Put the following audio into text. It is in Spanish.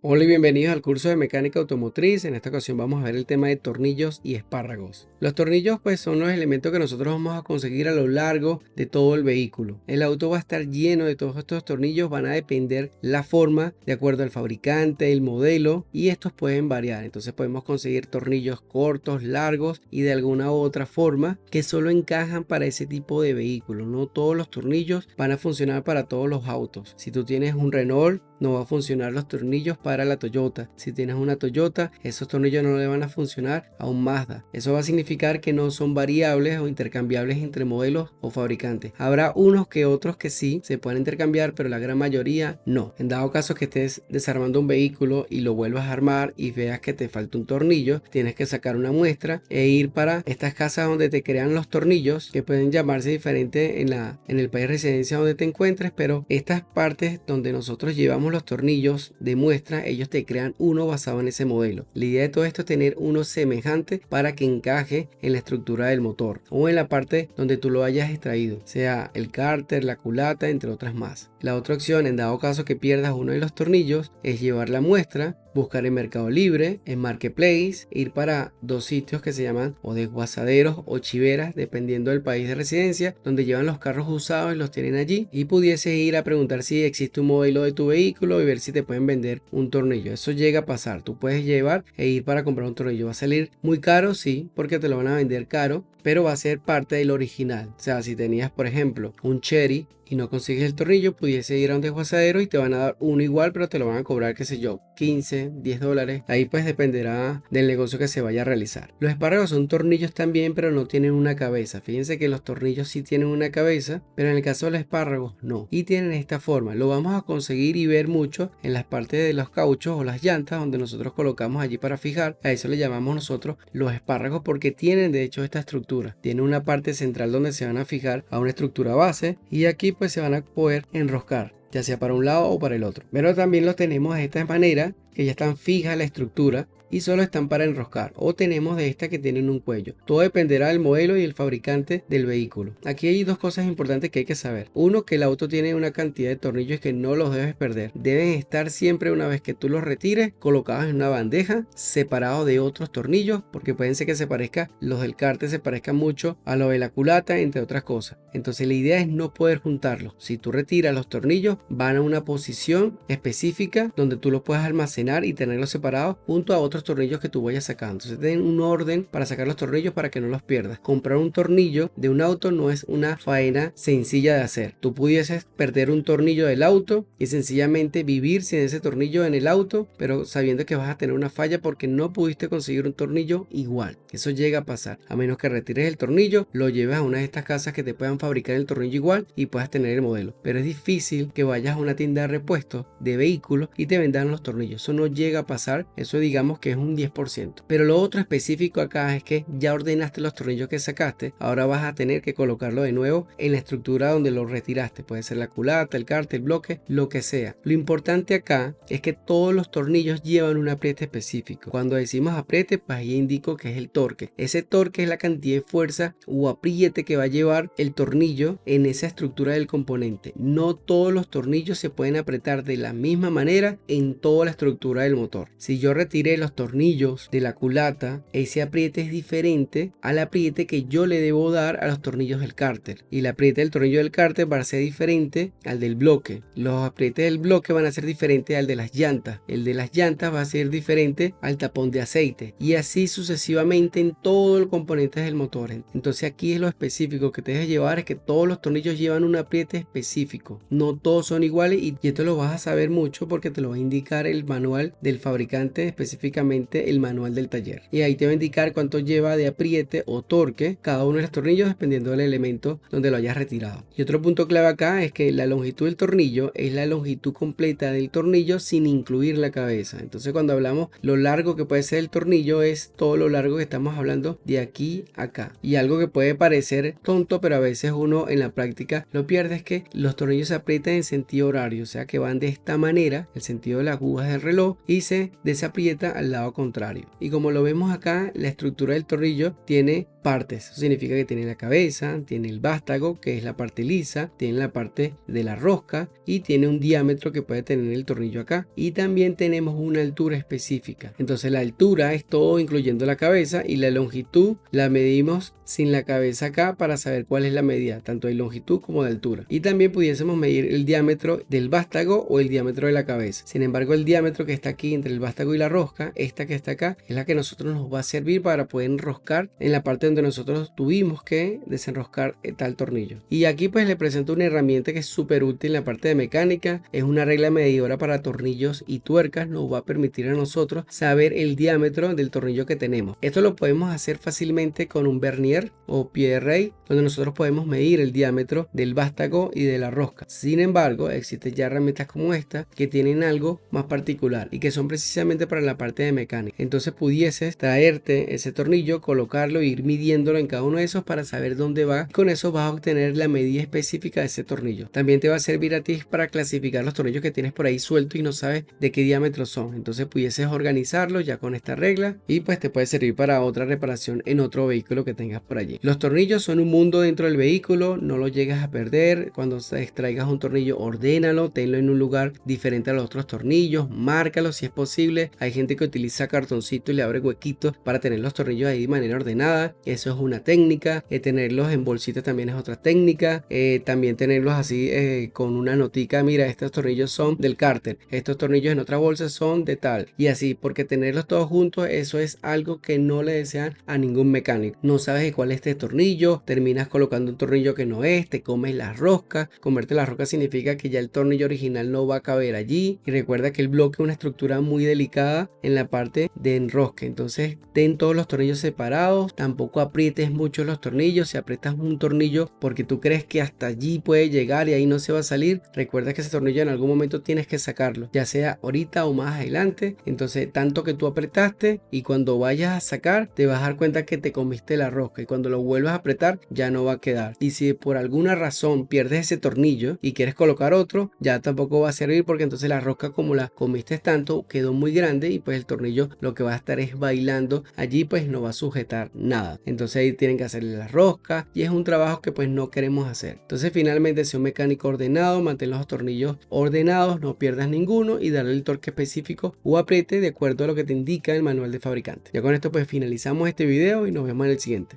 Hola y bienvenidos al curso de mecánica automotriz. En esta ocasión vamos a ver el tema de tornillos y espárragos. Los tornillos pues son los elementos que nosotros vamos a conseguir a lo largo de todo el vehículo. El auto va a estar lleno de todos estos tornillos, van a depender la forma de acuerdo al fabricante, el modelo, y estos pueden variar. Entonces podemos conseguir tornillos cortos, largos y de alguna u otra forma que solo encajan para ese tipo de vehículo. No todos los tornillos van a funcionar para todos los autos. Si tú tienes un Renault, no va a funcionar los tornillos para la Toyota. Si tienes una Toyota, esos tornillos no le van a funcionar a un Mazda. Eso va a significar que no son variables o intercambiables entre modelos o fabricantes. Habrá unos que otros que sí se pueden intercambiar, pero la gran mayoría no. En dado caso que estés desarmando un vehículo y lo vuelvas a armar y veas que te falta un tornillo, tienes que sacar una muestra e ir para estas casas donde te crean los tornillos, que pueden llamarse diferente en el país de residencia donde te encuentres, pero estas partes donde nosotros llevamos los tornillos de muestra, ellos te crean uno basado en ese modelo. La idea de todo esto es tener uno semejante para que encaje en la estructura del motor o en la parte donde tú lo hayas extraído, sea el cárter, la culata, entre otras más. La otra opción, en dado caso que pierdas uno de los tornillos, es llevar la muestra, buscar en Mercado Libre, en Marketplace, ir para dos sitios que se llaman o desguazaderos o chiveras, dependiendo del país de residencia, donde llevan los carros usados y los tienen allí, y pudieses ir a preguntar si existe un modelo de tu vehículo y ver si te pueden vender un tornillo. Eso llega a pasar, tú puedes llevar e ir para comprar un tornillo. Va a salir muy caro, sí, porque te lo van a vender caro, pero va a ser parte del original. O sea, si tenías, por ejemplo, un Cherry y no consigues el tornillo, pudiese ir a un desguazadero y te van a dar uno igual, pero te lo van a cobrar, qué sé yo, 15, 10 dólares. Ahí pues dependerá del negocio que se vaya a realizar. Los espárragos son tornillos también, pero no tienen una cabeza. Fíjense que los tornillos sí tienen una cabeza, pero en el caso de los espárragos no. Y tienen esta forma. Lo vamos a conseguir y ver mucho en las partes de los cauchos o las llantas, donde nosotros colocamos allí para fijar. A eso le llamamos nosotros los espárragos, porque tienen de hecho esta estructura. Tiene una parte central donde se van a fijar a una estructura base, y aquí pues se van a poder enroscar, ya sea para un lado o para el otro. Pero también los tenemos de esta manera, que ya están fija la estructura y solo están para enroscar, o tenemos de esta que tienen un cuello. Todo dependerá del modelo y el fabricante del vehículo. Aquí hay dos cosas importantes que hay que saber. Uno, que el auto tiene una cantidad de tornillos que no los debes perder. Deben estar siempre, una vez que tú los retires, colocados en una bandeja, separados de otros tornillos, porque pueden ser que se parezca, los del cárter se parezcan mucho a lo de la culata, entre otras cosas. Entonces la idea es no poder juntarlos. Si tú retiras los tornillos, van a una posición específica donde tú los puedes almacenar y tenerlos separados junto a otros tornillos que tú vayas sacando. Entonces ten un orden para sacar los tornillos para que no los pierdas. Comprar un tornillo de un auto no es una faena sencilla de hacer. Tú pudieses perder un tornillo del auto y sencillamente vivir sin ese tornillo en el auto, pero sabiendo que vas a tener una falla porque no pudiste conseguir un tornillo igual. Eso llega a pasar, a menos que retires el tornillo, lo lleves a una de estas casas que te puedan fabricar el tornillo igual y puedas tener el modelo. Pero es difícil que vayas a una tienda de repuestos de vehículos y te vendan los tornillos. Eso no llega a pasar. Eso digamos que es un 10%. Pero lo otro específico acá es que ya ordenaste los tornillos que sacaste, ahora vas a tener que colocarlo de nuevo en la estructura donde lo retiraste. Puede ser la culata, el cárter, el bloque, lo que sea. Lo importante acá es que todos los tornillos llevan un apriete específico. Cuando decimos apriete, pues ahí indico que es el torque. Ese torque es la cantidad de fuerza o apriete que va a llevar el tornillo en esa estructura del componente. No todos los tornillos se pueden apretar de la misma manera en toda la estructura del motor. Si yo retiré los tornillos de la culata, ese apriete es diferente al apriete que yo le debo dar a los tornillos del cárter, y el apriete del tornillo del cárter va a ser diferente al del bloque. Los aprietes del bloque van a ser diferentes al de las llantas, el de las llantas va a ser diferente al tapón de aceite, y así sucesivamente en todos los componentes del motor. Entonces aquí es lo específico que te debes llevar, es que todos los tornillos llevan un apriete específico, no todos son iguales, y esto lo vas a saber mucho porque te lo va a indicar el manual del fabricante, específicamente el manual del taller, y ahí te va a indicar cuánto lleva de apriete o torque cada uno de los tornillos dependiendo del elemento donde lo hayas retirado. Y otro punto clave acá es que la longitud del tornillo es la longitud completa del tornillo sin incluir la cabeza. Entonces cuando hablamos lo largo que puede ser el tornillo, es todo lo largo que estamos hablando de aquí a acá. Y algo que puede parecer tonto, pero a veces uno en la práctica lo pierde, es que los tornillos se aprietan en sentido horario, o sea que van de esta manera, el sentido de las agujas del reloj, y se desaprieta al lado lado contrario. Y como lo vemos acá, la estructura del tornillo tiene partes. Eso significa que tiene la cabeza, tiene el vástago, que es la parte lisa, tiene la parte de la rosca y tiene un diámetro que puede tener el tornillo acá. Y también tenemos una altura específica. Entonces la altura es todo incluyendo la cabeza, y la longitud la medimos sin la cabeza acá para saber cuál es la medida, tanto de longitud como de altura. Y también pudiésemos medir el diámetro del vástago o el diámetro de la cabeza. Sin embargo, el diámetro que está aquí entre el vástago y la rosca, esta que está acá, es la que a nosotros nos va a servir para poder enroscar en la parte donde nosotros tuvimos que desenroscar tal tornillo. Y aquí pues le presento una herramienta que es súper útil en la parte de mecánica. Es una regla medidora para tornillos y tuercas. Nos va a permitir a nosotros saber el diámetro del tornillo que tenemos. Esto lo podemos hacer fácilmente con un vernier o pie de rey, donde nosotros podemos medir el diámetro del vástago y de la rosca. Sin embargo, existen ya herramientas como esta que tienen algo más particular y que son precisamente para la parte de mecánica. Entonces pudieses traerte ese tornillo, colocarlo e ir midiéndolo en cada uno de esos para saber dónde va. Con eso vas a obtener la medida específica de ese tornillo. También te va a servir a ti para clasificar los tornillos que tienes por ahí sueltos y no sabes de qué diámetro son. Entonces pudieses organizarlos ya con esta regla y pues te puede servir para otra reparación en otro vehículo que tengas por allí. Los tornillos son un mundo dentro del vehículo, no lo llegas a perder. Cuando extraigas un tornillo, ordénalo, tenlo en un lugar diferente a los otros tornillos, márcalo si es posible. Hay gente que utiliza cartoncito y le abre huequitos para tener los tornillos ahí de manera ordenada. Eso es una técnica. Tenerlos en bolsitas también es otra técnica. También tenerlos así con una notica, mira, estos tornillos son del cárter, estos tornillos en otra bolsa son de tal, y así, porque tenerlos todos juntos, eso es algo que no le desean a ningún mecánico. No sabes de cuál es este tornillo, terminas colocando un tornillo que no es, te comes la rosca. Comerte la rosca significa que ya el tornillo original no va a caber allí, y recuerda que el bloque es una estructura muy delicada en la parte de enrosque. Entonces ten todos los tornillos separados, tampoco aprietes mucho los tornillos. Si aprietas un tornillo porque tú crees que hasta allí puede llegar y ahí no se va a salir, recuerda que ese tornillo en algún momento tienes que sacarlo, ya sea ahorita o más adelante. Entonces tanto que tú apretaste, y cuando vayas a sacar te vas a dar cuenta que te comiste la rosca, y cuando lo vuelvas a apretar ya no va a quedar. Y si por alguna razón pierdes ese tornillo y quieres colocar otro, ya tampoco va a servir, porque entonces la rosca, como la comiste tanto, quedó muy grande y pues el tornillo lo que va a estar es bailando allí, pues no va a sujetar nada. Entonces ahí tienen que hacerle la rosca y es un trabajo que pues no queremos hacer. Entonces finalmente, sea un mecánico ordenado, mantén los tornillos ordenados, no pierdas ninguno y darle el torque específico o apriete de acuerdo a lo que te indica el manual de fabricante. Ya con esto pues finalizamos este video y nos vemos en el siguiente.